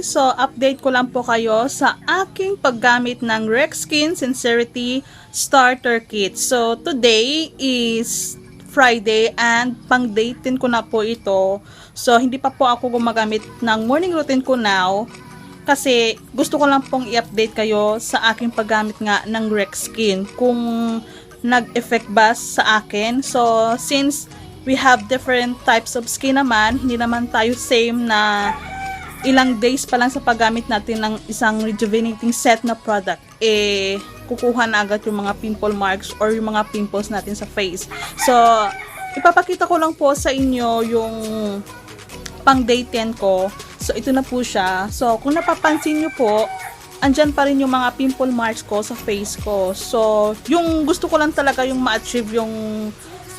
guys, so update ko lang po kayo sa aking paggamit ng RYXSkin Sincerity Starter Kit. So today is Friday and pang day 10 ko na po ito. So hindi pa po ako gumagamit ng morning routine ko now kasi gusto ko lang pong i-update kayo sa aking paggamit nga ng RYXSkin kung nag-effect ba sa akin. So since we have different types of skin naman, hindi naman tayo same na ilang days pa lang sa paggamit natin ng isang rejuvenating set na product, kukuha na agad yung mga pimple marks or yung mga pimples natin sa face. So, ipapakita ko lang po sa inyo yung pang day 10 ko. So, ito na po siya. So, kung napapansin nyo po, andyan pa rin yung mga pimple marks ko sa face ko. So, yung gusto ko lang talaga yung ma-achieve yung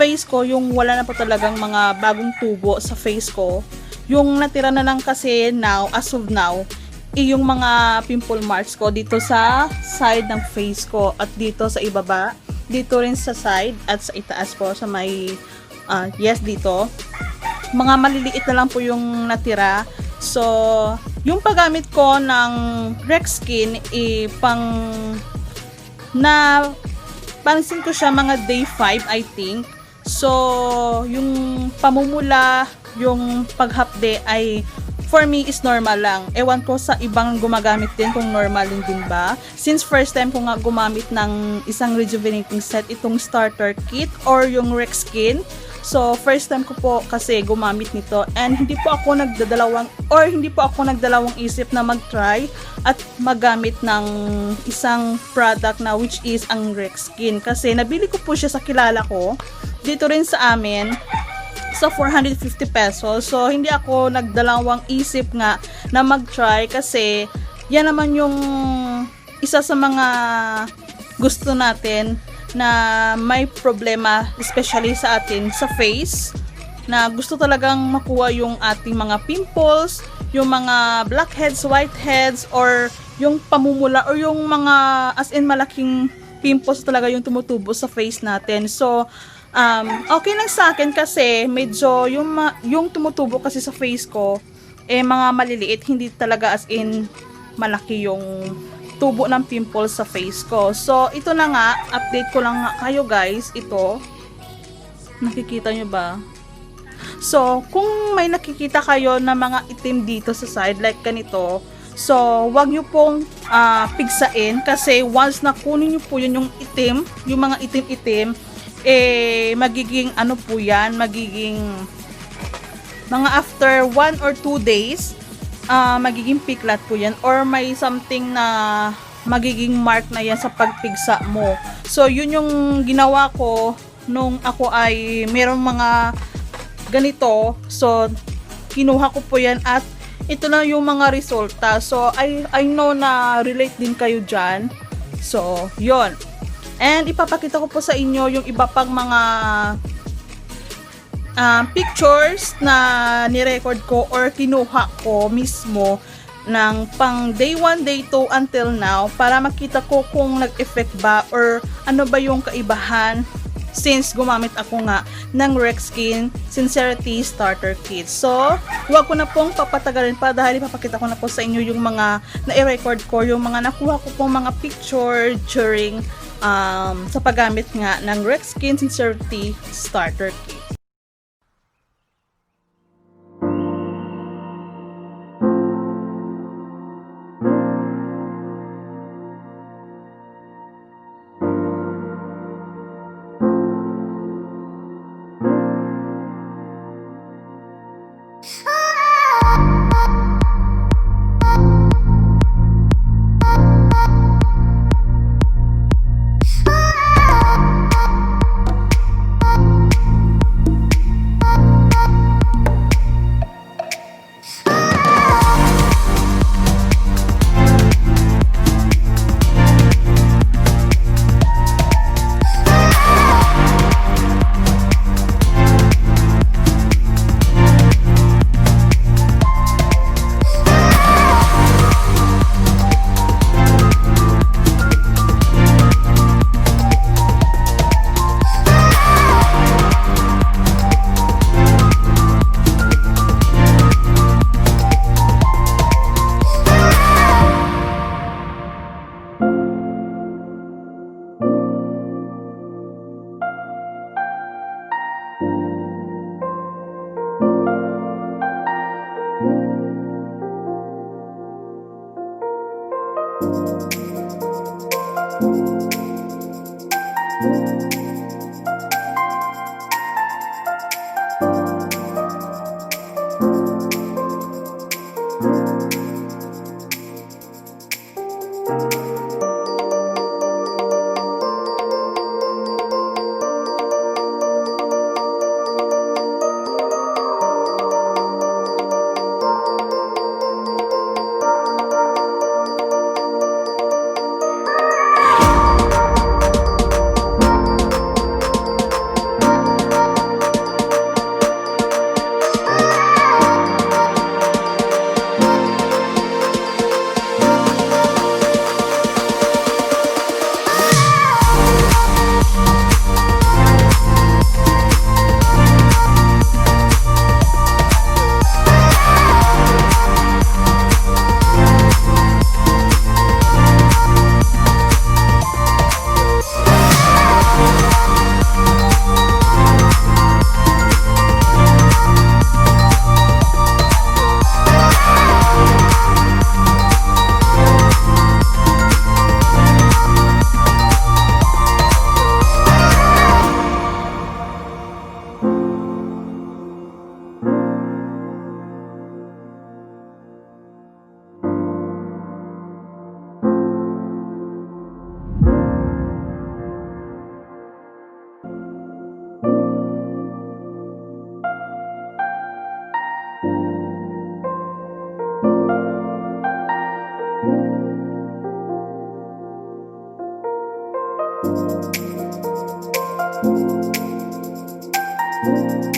face ko, yung wala na po talagang mga bagong tubo sa face ko. Yung natira na lang kasi now, as of now, yung mga pimple marks ko dito sa side ng face ko at dito sa ibaba, dito rin sa side at sa itaas po sa may yes, dito. Mga maliliit na lang po yung natira. So, yung paggamit ko ng RYXSkin pang na pansin ko siya mga day 5 I think. So, yung pamumula, yung paghapde ay for me is normal lang. Ewan ko sa ibang gumagamit din kung normal din ba. Since first time ko nga gumamit ng isang rejuvenating set, itong starter kit or yung RYXSkin. So, first time ko po kasi gumamit nito and hindi po ako nagdalawang isip na mag-try at magamit ng isang product na which is ang RYXSkin. Kasi nabili ko po siya sa kilala ko dito rin sa amin sa 450 pesos. So, hindi ako nagdalawang isip nga na mag-try kasi yan naman yung isa sa mga gusto natin na may problema, especially sa atin sa face, na gusto talagang makuha yung ating mga pimples, yung mga blackheads, whiteheads, or yung pamumula, or yung mga as in malaking pimples talaga yung tumutubo sa face natin. So, okay lang sa akin kasi medyo yung tumutubo kasi sa face ko mga maliliit, hindi talaga as in malaki yung tubo ng pimples sa face ko. So ito na nga, update ko lang nga kayo guys. Ito, nakikita nyo ba? So kung may nakikita kayo na mga itim dito sa side like ganito, so wag nyo pong pigsain kasi once na kunin nyo po yun yung itim, yung mga itim-itim, magiging ano po yan, magiging mga after 1 or 2 days, magiging peklat po yan or may something na magiging mark na yan sa pagpigsa mo. So yun yung ginawa ko nung ako ay merong mga ganito. So kinuha ko po yan at ito na yung mga resulta. So I know na relate din kayo dyan. So yun. And ipapakita ko po sa inyo yung iba pang mga pictures na nirecord ko or kinuha ko mismo ng pang day 1, day 2 until now para makita ko kung nag-effect ba or ano ba yung kaibahan since gumamit ako nga ng RYXSkin Sincerity Starter Kit. So, huwag ko na pong papatagalin pa dahil ipapakita ko na po sa inyo yung mga na-record ko, yung mga nakuha ko pong mga picture during sa paggamit nga ng RYXSkin Sincerity Starter Kit. Thank you.